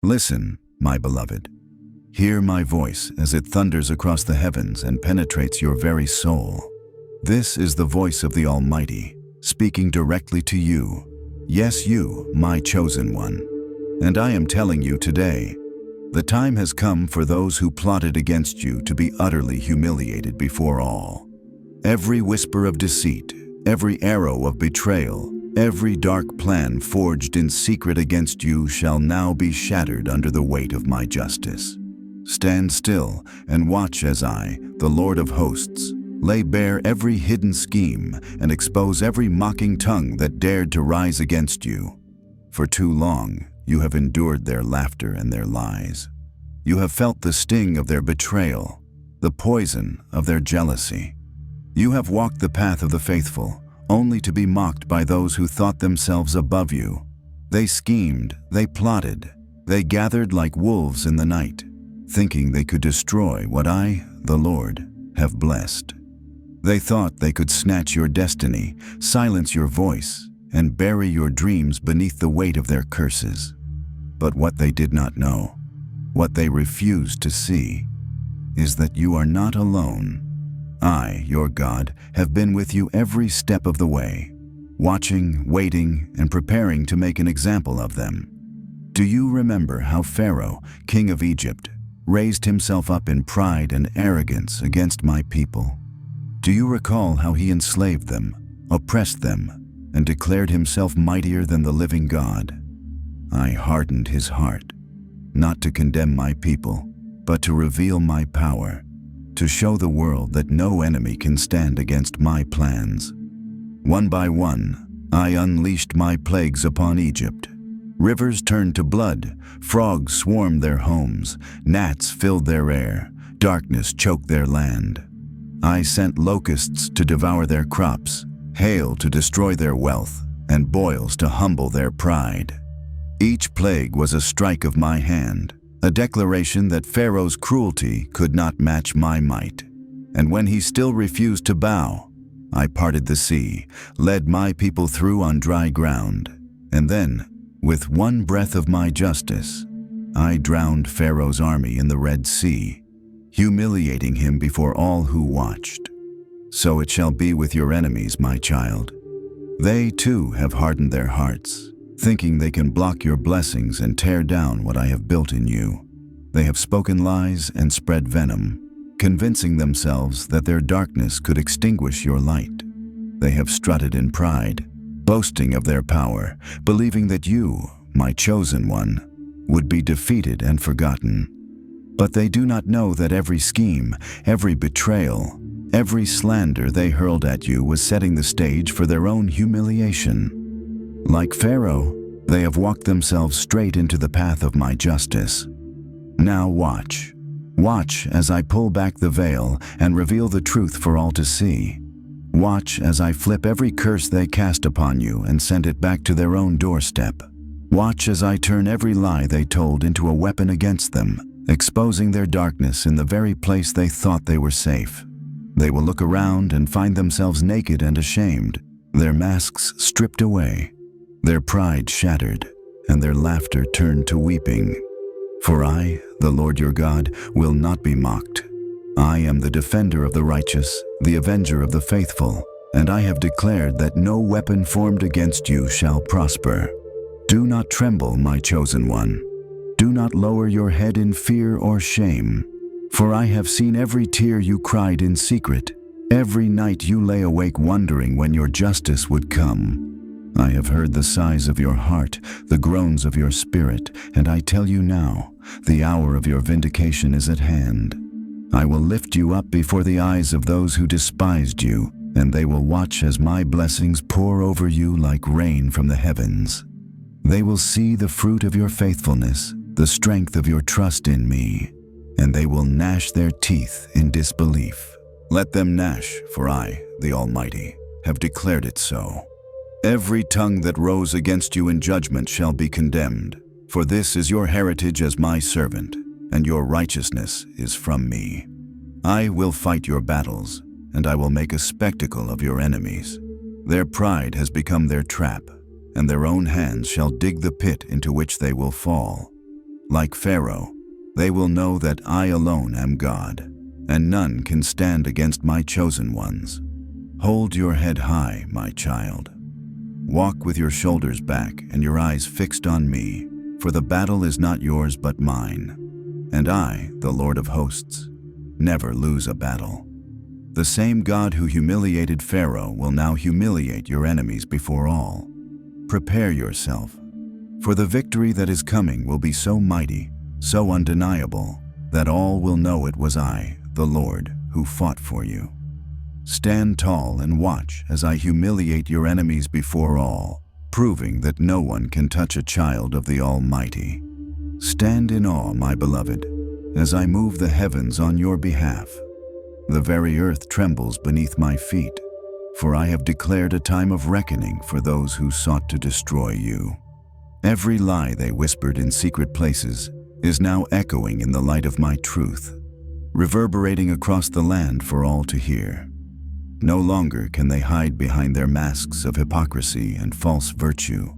Listen, my beloved. Hear my voice as it thunders across the heavens and penetrates your very soul. This is the voice of the Almighty, speaking directly to you. Yes, you, my chosen one. And I am telling you today, the time has come for those who plotted against you to be utterly humiliated before all. Every whisper of deceit, every arrow of betrayal, every dark plan forged in secret against you shall now be shattered under the weight of my justice. Stand still and watch as I, the Lord of hosts, lay bare every hidden scheme and expose every mocking tongue that dared to rise against you. For too long, you have endured their laughter and their lies. You have felt the sting of their betrayal, the poison of their jealousy. You have walked the path of the faithful, only to be mocked by those who thought themselves above you. They schemed, they plotted, they gathered like wolves in the night, thinking they could destroy what I, the Lord, have blessed. They thought they could snatch your destiny, silence your voice, and bury your dreams beneath the weight of their curses. But what they did not know, what they refused to see, is that you are not alone. I, your God, have been with you every step of the way, watching, waiting, and preparing to make an example of them. Do you remember how Pharaoh, king of Egypt, raised himself up in pride and arrogance against my people? Do you recall how he enslaved them, oppressed them, and declared himself mightier than the living God? I hardened his heart, not to condemn my people, but to reveal my power, to show the world that no enemy can stand against my plans. One by one, I unleashed my plagues upon Egypt. Rivers turned to blood, frogs swarmed their homes, gnats filled their air, darkness choked their land. I sent locusts to devour their crops, hail to destroy their wealth, and boils to humble their pride. Each plague was a strike of my hand, a declaration that Pharaoh's cruelty could not match my might. And when he still refused to bow, I parted the sea, led my people through on dry ground, and then, with one breath of my justice, I drowned Pharaoh's army in the Red Sea, humiliating him before all who watched. So it shall be with your enemies, my child. They too have hardened their hearts, thinking they can block your blessings and tear down what I have built in you. They have spoken lies and spread venom, convincing themselves that their darkness could extinguish your light. They have strutted in pride, boasting of their power, believing that you, my chosen one, would be defeated and forgotten. But they do not know that every scheme, every betrayal, every slander they hurled at you was setting the stage for their own humiliation. Like Pharaoh, they have walked themselves straight into the path of my justice. Now watch. Watch as I pull back the veil and reveal the truth for all to see. Watch as I flip every curse they cast upon you and send it back to their own doorstep. Watch as I turn every lie they told into a weapon against them, exposing their darkness in the very place they thought they were safe. They will look around and find themselves naked and ashamed, their masks stripped away, their pride shattered, and their laughter turned to weeping. For I, the Lord your God, will not be mocked. I am the defender of the righteous, the avenger of the faithful, and I have declared that no weapon formed against you shall prosper. Do not tremble, my chosen one. Do not lower your head in fear or shame, for I have seen every tear you cried in secret, every night you lay awake wondering when your justice would come. I have heard the sighs of your heart, the groans of your spirit, and I tell you now, the hour of your vindication is at hand. I will lift you up before the eyes of those who despised you, and they will watch as my blessings pour over you like rain from the heavens. They will see the fruit of your faithfulness, the strength of your trust in me, and they will gnash their teeth in disbelief. Let them gnash, for I, the Almighty, have declared it so. Every tongue that rose against you in judgment shall be condemned, for this is your heritage as my servant, and your righteousness is from me. I will fight your battles, and I will make a spectacle of your enemies. Their pride has become their trap, and their own hands shall dig the pit into which they will fall. Like Pharaoh, they will know that I alone am God, and none can stand against my chosen ones. Hold your head high, my child. Walk with your shoulders back and your eyes fixed on me, for the battle is not yours but mine. And I, the Lord of hosts, never lose a battle. The same God who humiliated Pharaoh will now humiliate your enemies before all. Prepare yourself, for the victory that is coming will be so mighty, so undeniable, that all will know it was I, the Lord, who fought for you. Stand tall and watch as I humiliate your enemies before all, proving that no one can touch a child of the Almighty. Stand in awe, my beloved, as I move the heavens on your behalf. The very earth trembles beneath my feet, for I have declared a time of reckoning for those who sought to destroy you. Every lie they whispered in secret places is now echoing in the light of my truth, reverberating across the land for all to hear. No longer can they hide behind their masks of hypocrisy and false virtue.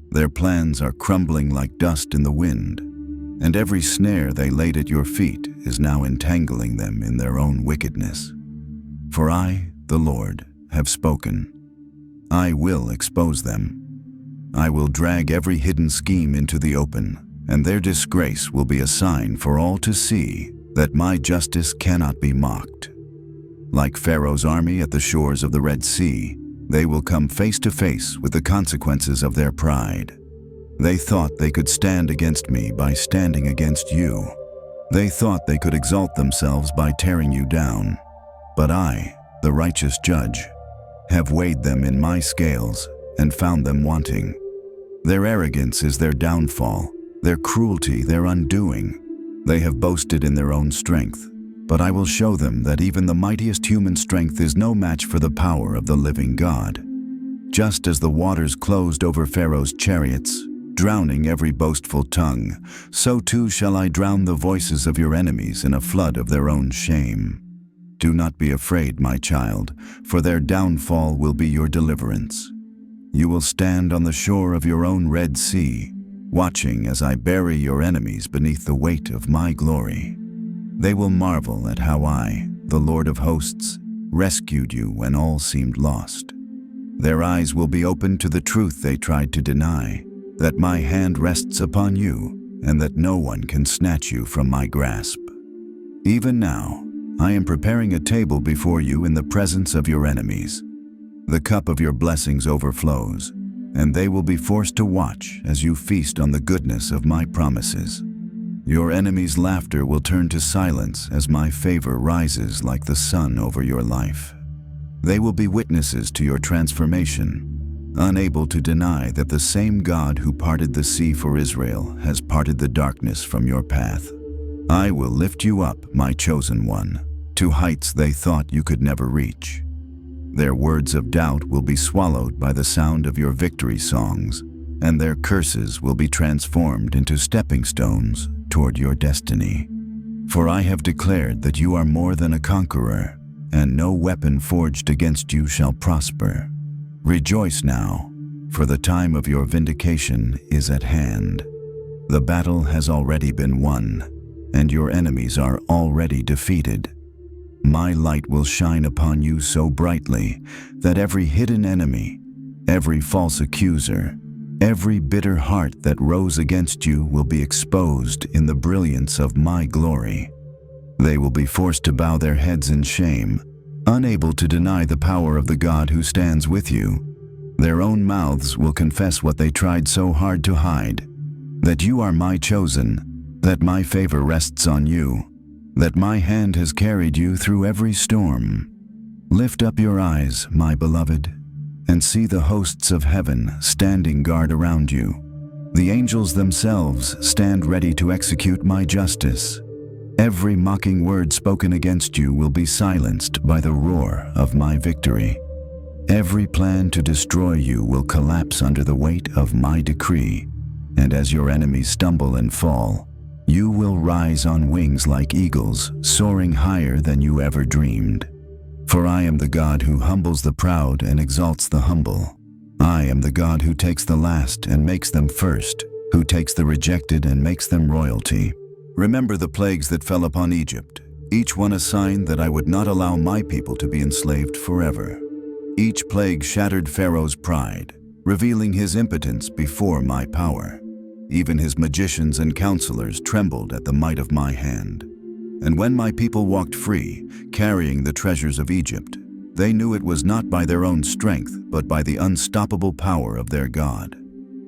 Their plans are crumbling like dust in the wind, and every snare they laid at your feet is now entangling them in their own wickedness. For I, the Lord, have spoken. I will expose them. I will drag every hidden scheme into the open, and their disgrace will be a sign for all to see that my justice cannot be mocked. Like Pharaoh's army at the shores of the Red Sea, they will come face to face with the consequences of their pride. They thought they could stand against me by standing against you. They thought they could exalt themselves by tearing you down. But I, the righteous judge, have weighed them in my scales and found them wanting. Their arrogance is their downfall, their cruelty their undoing. They have boasted in their own strength, but I will show them that even the mightiest human strength is no match for the power of the living God. Just as the waters closed over Pharaoh's chariots, drowning every boastful tongue, so too shall I drown the voices of your enemies in a flood of their own shame. Do not be afraid, my child, for their downfall will be your deliverance. You will stand on the shore of your own Red Sea, watching as I bury your enemies beneath the weight of my glory. They will marvel at how I, the Lord of hosts, rescued you when all seemed lost. Their eyes will be opened to the truth they tried to deny, that my hand rests upon you, and that no one can snatch you from my grasp. Even now, I am preparing a table before you in the presence of your enemies. The cup of your blessings overflows, and they will be forced to watch as you feast on the goodness of my promises. Your enemies' laughter will turn to silence as my favor rises like the sun over your life. They will be witnesses to your transformation, unable to deny that the same God who parted the sea for Israel has parted the darkness from your path. I will lift you up, my chosen one, to heights they thought you could never reach. Their words of doubt will be swallowed by the sound of your victory songs, and their curses will be transformed into stepping stones toward your destiny. For I have declared that you are more than a conqueror, and no weapon forged against you shall prosper. Rejoice now, for the time of your vindication is at hand. The battle has already been won, and your enemies are already defeated. My light will shine upon you so brightly that every hidden enemy, every false accuser, every bitter heart that rose against you will be exposed in the brilliance of my glory. They will be forced to bow their heads in shame, unable to deny the power of the God who stands with you. Their own mouths will confess what they tried so hard to hide, that you are my chosen, that my favor rests on you, that my hand has carried you through every storm. Lift up your eyes, my beloved, and see the hosts of heaven standing guard around you. The angels themselves stand ready to execute my justice. Every mocking word spoken against you will be silenced by the roar of my victory. Every plan to destroy you will collapse under the weight of my decree, and as your enemies stumble and fall, you will rise on wings like eagles, soaring higher than you ever dreamed. For I am the God who humbles the proud and exalts the humble. I am the God who takes the last and makes them first, who takes the rejected and makes them royalty. Remember the plagues that fell upon Egypt, each one a sign that I would not allow my people to be enslaved forever. Each plague shattered Pharaoh's pride, revealing his impotence before my power. Even his magicians and counselors trembled at the might of my hand. And when my people walked free, carrying the treasures of Egypt, they knew it was not by their own strength, but by the unstoppable power of their God.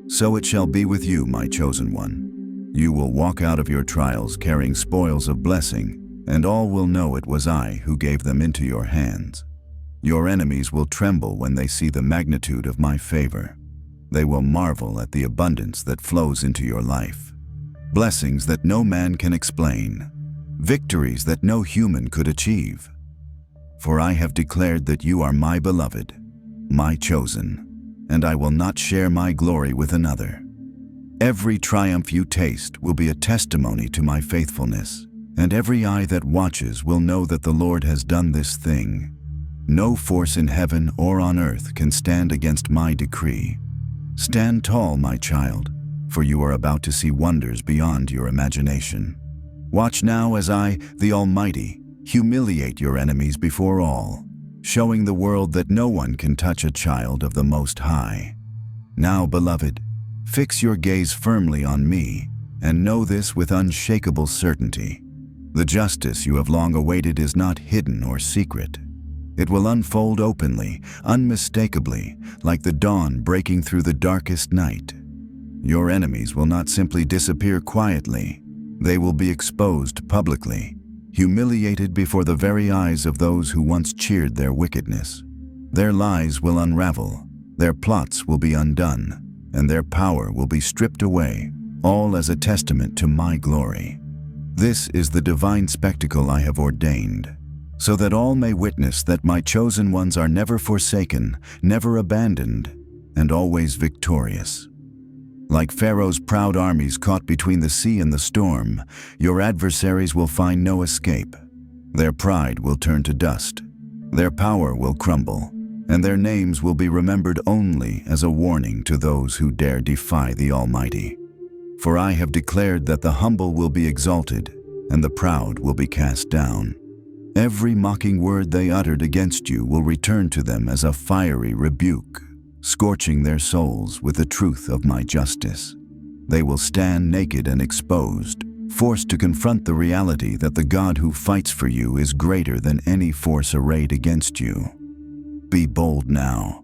So it shall be with you, my chosen one. You will walk out of your trials carrying spoils of blessing, and all will know it was I who gave them into your hands. Your enemies will tremble when they see the magnitude of my favor. They will marvel at the abundance that flows into your life. Blessings that no man can explain. Victories that no human could achieve. For I have declared that you are my beloved, my chosen, and I will not share my glory with another. Every triumph you taste will be a testimony to my faithfulness, and every eye that watches will know that the Lord has done this thing. No force in heaven or on earth can stand against my decree. Stand tall, my child, for you are about to see wonders beyond your imagination. Watch now as I, the Almighty, humiliate your enemies before all, showing the world that no one can touch a child of the Most High. Now, beloved, fix your gaze firmly on me, and know this with unshakable certainty. The justice you have long awaited is not hidden or secret. It will unfold openly, unmistakably, like the dawn breaking through the darkest night. Your enemies will not simply disappear quietly. They will be exposed publicly, humiliated before the very eyes of those who once cheered their wickedness. Their lies will unravel, their plots will be undone, and their power will be stripped away, all as a testament to my glory. This is the divine spectacle I have ordained, so that all may witness that my chosen ones are never forsaken, never abandoned, and always victorious. Like Pharaoh's proud armies caught between the sea and the storm, your adversaries will find no escape. Their pride will turn to dust, their power will crumble, and their names will be remembered only as a warning to those who dare defy the Almighty. For I have declared that the humble will be exalted, and the proud will be cast down. Every mocking word they uttered against you will return to them as a fiery rebuke, scorching their souls with the truth of my justice. They will stand naked and exposed, forced to confront the reality that the God who fights for you is greater than any force arrayed against you. Be bold now.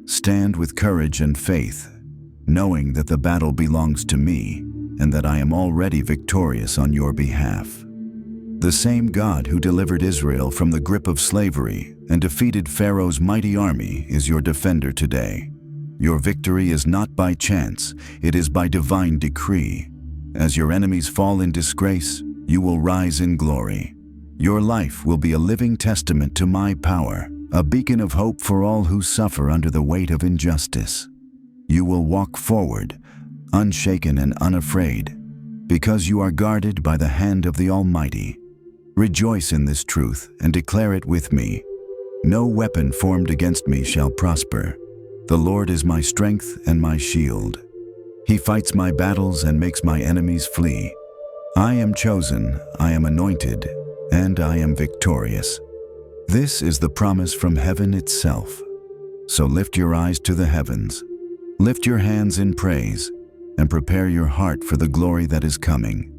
Stand with courage and faith, knowing that the battle belongs to me and that I am already victorious on your behalf. The same God who delivered Israel from the grip of slavery and defeated Pharaoh's mighty army is your defender today. Your victory is not by chance, it is by divine decree. As your enemies fall in disgrace, you will rise in glory. Your life will be a living testament to my power, a beacon of hope for all who suffer under the weight of injustice. You will walk forward, unshaken and unafraid, because you are guarded by the hand of the Almighty. Rejoice in this truth and declare it with me. No weapon formed against me shall prosper. The Lord is my strength and my shield. He fights my battles and makes my enemies flee. I am chosen, I am anointed, and I am victorious. This is the promise from heaven itself. So lift your eyes to the heavens, lift your hands in praise, and prepare your heart for the glory that is coming.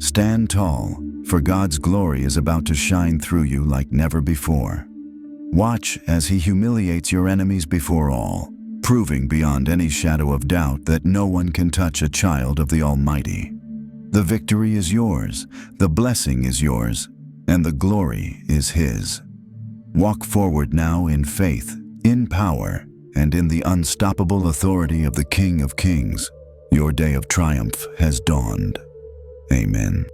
Stand tall, for God's glory is about to shine through you like never before. Watch as He humiliates your enemies before all, proving beyond any shadow of doubt that no one can touch a child of the Almighty. The victory is yours, the blessing is yours, and the glory is His. Walk forward now in faith, in power, and in the unstoppable authority of the King of Kings. Your day of triumph has dawned. Amen.